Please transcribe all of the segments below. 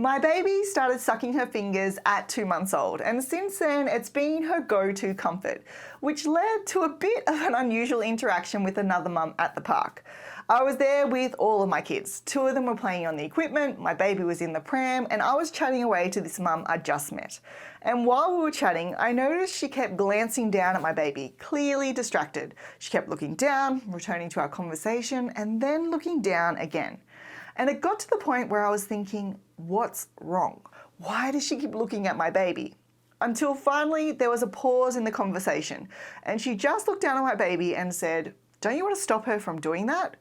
My baby started sucking her fingers at 2 months old, and since then it's been her go-to comfort, which led to a bit of an unusual interaction with another mum at the park. I was there with all of my kids. 2 of them were playing on the equipment, my baby was in the pram, and I was chatting away to this mum I just met. And while we were chatting, I noticed she kept glancing down at my baby, clearly distracted. She kept looking down, returning to our conversation, and then looking down again. And it got to the point where I was thinking, what's wrong? Why does she keep looking at my baby? Until finally there was a pause in the conversation, and she just looked down at my baby and said, "Don't you want to stop her from doing that?"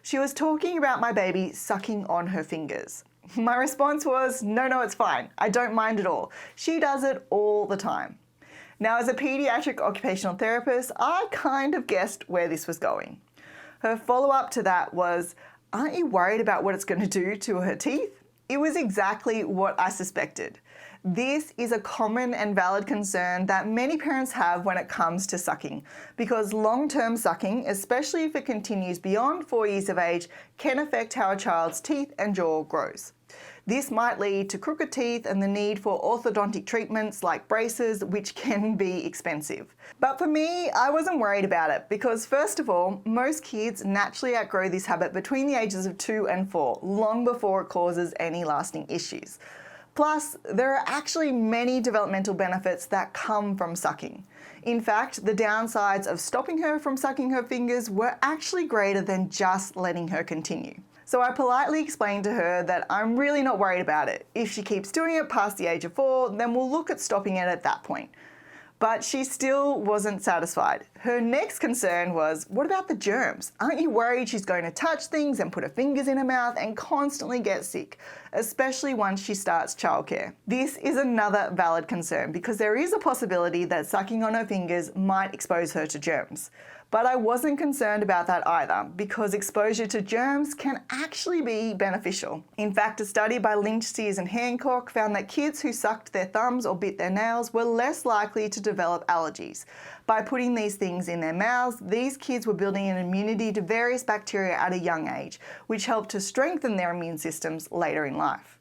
She was talking about my baby sucking on her fingers. My response was, no, it's fine. I don't mind at all. She does it all the time. Now, as a pediatric occupational therapist, I kind of guessed where this was going. Her follow-up to that was, "Aren't you worried about what it's going to do to her teeth?" It was exactly what I suspected. This is a common and valid concern that many parents have when it comes to sucking, because long-term sucking, especially if it continues beyond 4 years of age, can affect how a child's teeth and jaw grows. This might lead to crooked teeth and the need for orthodontic treatments like braces, which can be expensive. But for me, I wasn't worried about it because, first of all, most kids naturally outgrow this habit between the ages of 2 and 4, long before it causes any lasting issues. Plus, there are actually many developmental benefits that come from sucking. In fact, the downsides of stopping her from sucking her fingers were actually greater than just letting her continue. So I politely explained to her that I'm really not worried about it. If she keeps doing it past the age of 4, then we'll look at stopping it at that point. But she still wasn't satisfied. Her next concern was, what about the germs? Aren't you worried she's going to touch things and put her fingers in her mouth and constantly get sick, especially once she starts childcare? This is another valid concern because there is a possibility that sucking on her fingers might expose her to germs. But I wasn't concerned about that either because exposure to germs can actually be beneficial. In fact, a study by Lynch, Sears and Hancock found that kids who sucked their thumbs or bit their nails were less likely to develop allergies. By putting these things in their mouths, these kids were building an immunity to various bacteria at a young age, which helped to strengthen their immune systems later in life.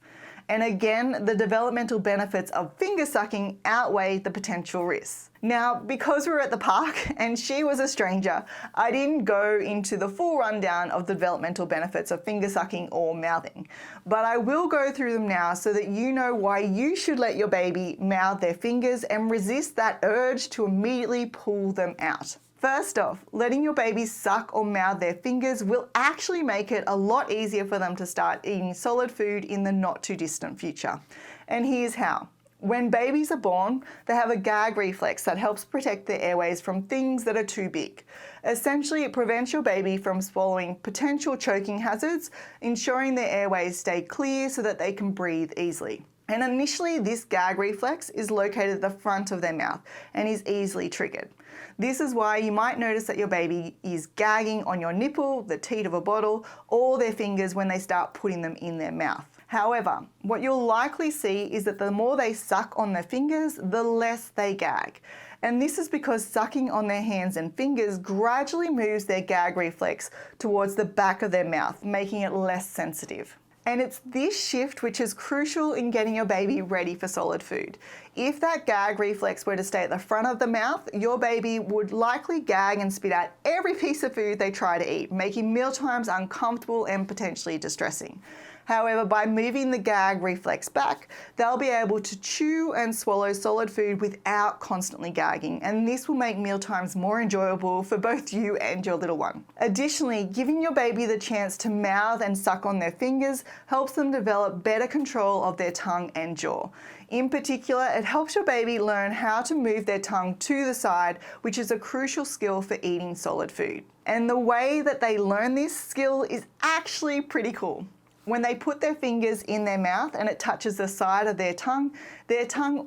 And again, the developmental benefits of finger sucking outweigh the potential risks. Now, because we were at the park and she was a stranger, I didn't go into the full rundown of the developmental benefits of finger sucking or mouthing, but I will go through them now so that you know why you should let your baby mouth their fingers and resist that urge to immediately pull them out. First off, letting your baby suck or mouth their fingers will actually make it a lot easier for them to start eating solid food in the not too distant future. And here's how. When babies are born, they have a gag reflex that helps protect their airways from things that are too big. Essentially, it prevents your baby from swallowing potential choking hazards, ensuring their airways stay clear so that they can breathe easily. And initially, this gag reflex is located at the front of their mouth and is easily triggered. This is why you might notice that your baby is gagging on your nipple, the teat of a bottle, or their fingers when they start putting them in their mouth. However, what you'll likely see is that the more they suck on their fingers, the less they gag. And this is because sucking on their hands and fingers gradually moves their gag reflex towards the back of their mouth, making it less sensitive. And it's this shift which is crucial in getting your baby ready for solid food. If that gag reflex were to stay at the front of the mouth, your baby would likely gag and spit out every piece of food they try to eat, making mealtimes uncomfortable and potentially distressing. However, by moving the gag reflex back, they'll be able to chew and swallow solid food without constantly gagging, and this will make mealtimes more enjoyable for both you and your little one. Additionally, giving your baby the chance to mouth and suck on their fingers helps them develop better control of their tongue and jaw. In particular, it helps your baby learn how to move their tongue to the side, which is a crucial skill for eating solid food. And the way that they learn this skill is actually pretty cool. When they put their fingers in their mouth and it touches the side of their tongue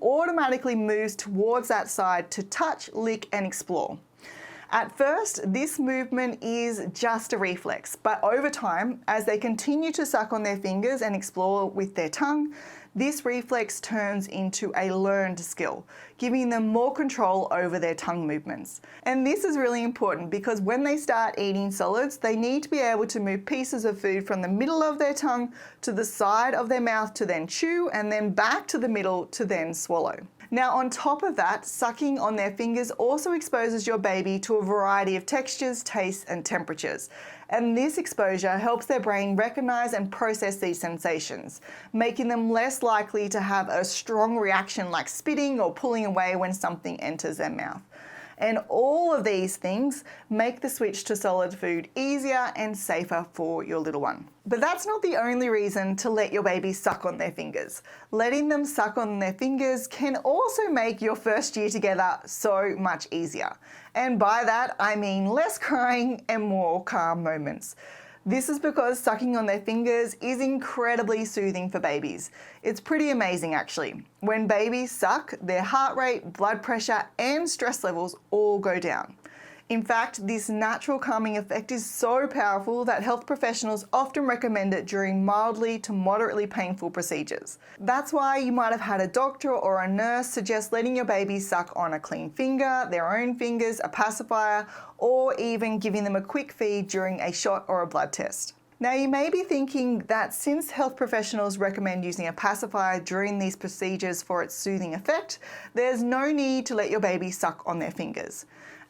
automatically moves towards that side to touch, lick, and explore. At first, this movement is just a reflex, but over time, as they continue to suck on their fingers and explore with their tongue, this reflex turns into a learned skill, giving them more control over their tongue movements. And this is really important because when they start eating solids, they need to be able to move pieces of food from the middle of their tongue to the side of their mouth to then chew, and then back to the middle to then swallow. Now, on top of that, sucking on their fingers also exposes your baby to a variety of textures, tastes, and temperatures. And this exposure helps their brain recognize and process these sensations, making them less likely to have a strong reaction like spitting or pulling away when something enters their mouth. And all of these things make the switch to solid food easier and safer for your little one. But that's not the only reason to let your baby suck on their fingers. Letting them suck on their fingers can also make your first year together so much easier. And by that, I mean less crying and more calm moments. This is because sucking on their fingers is incredibly soothing for babies. It's pretty amazing actually. When babies suck, their heart rate, blood pressure, and stress levels all go down. In fact, this natural calming effect is so powerful that health professionals often recommend it during mildly to moderately painful procedures. That's why you might have had a doctor or a nurse suggest letting your baby suck on a clean finger, their own fingers, a pacifier, or even giving them a quick feed during a shot or a blood test. Now, you may be thinking that since health professionals recommend using a pacifier during these procedures for its soothing effect, there's no need to let your baby suck on their fingers.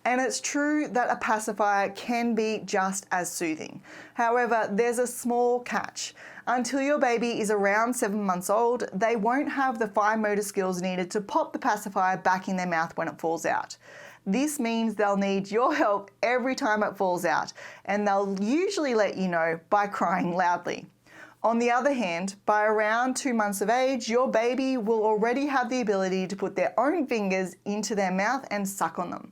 And it's true that a pacifier can be just as soothing. However, there's a small catch. Until your baby is around 7 months old, they won't have the fine motor skills needed to pop the pacifier back in their mouth when it falls out. This means they'll need your help every time it falls out, and they'll usually let you know by crying loudly. On the other hand, by around 2 months of age, your baby will already have the ability to put their own fingers into their mouth and suck on them.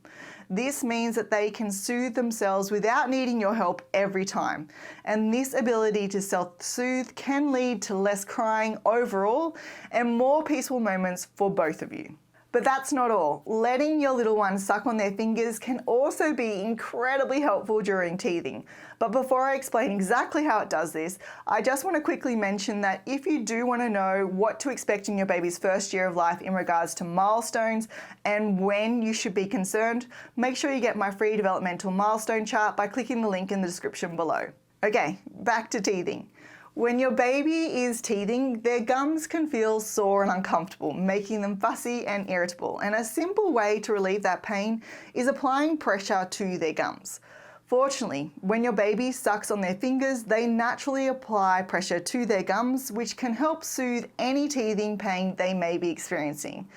This means that they can soothe themselves without needing your help every time. And this ability to self-soothe can lead to less crying overall and more peaceful moments for both of you. But that's not all. Letting your little one suck on their fingers can also be incredibly helpful during teething. But before I explain exactly how it does this, I just want to quickly mention that if you do want to know what to expect in your baby's first year of life in regards to milestones and when you should be concerned, make sure you get my free developmental milestone chart by clicking the link in the description below. Okay, back to teething. When your baby is teething, their gums can feel sore and uncomfortable, making them fussy and irritable. And a simple way to relieve that pain is applying pressure to their gums. Fortunately, when your baby sucks on their fingers, they naturally apply pressure to their gums, which can help soothe any teething pain they may be experiencing.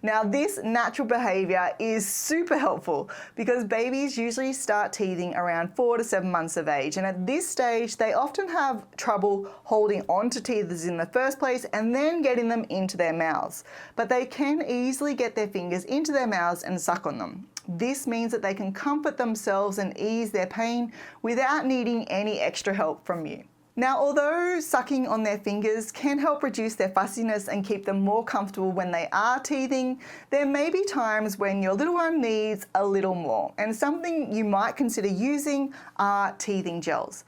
Now, this natural behavior is super helpful because babies usually start teething around 4 to 7 months of age. And at this stage, they often have trouble holding on to teethers in the first place and then getting them into their mouths. But they can easily get their fingers into their mouths and suck on them. This means that they can comfort themselves and ease their pain without needing any extra help from you. Now, although sucking on their fingers can help reduce their fussiness and keep them more comfortable when they are teething, there may be times when your little one needs a little more, and something you might consider using are teething gels.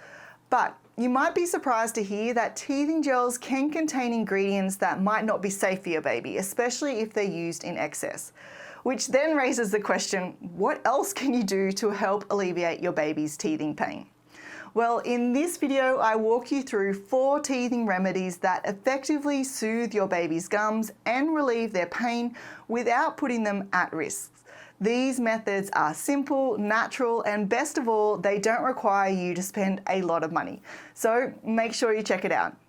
But you might be surprised to hear that teething gels can contain ingredients that might not be safe for your baby, especially if they're used in excess. Which then raises the question, what else can you do to help alleviate your baby's teething pain? Well, in this video, I walk you through 4 teething remedies that effectively soothe your baby's gums and relieve their pain without putting them at risk. These methods are simple, natural, and best of all, they don't require you to spend a lot of money. So make sure you check it out.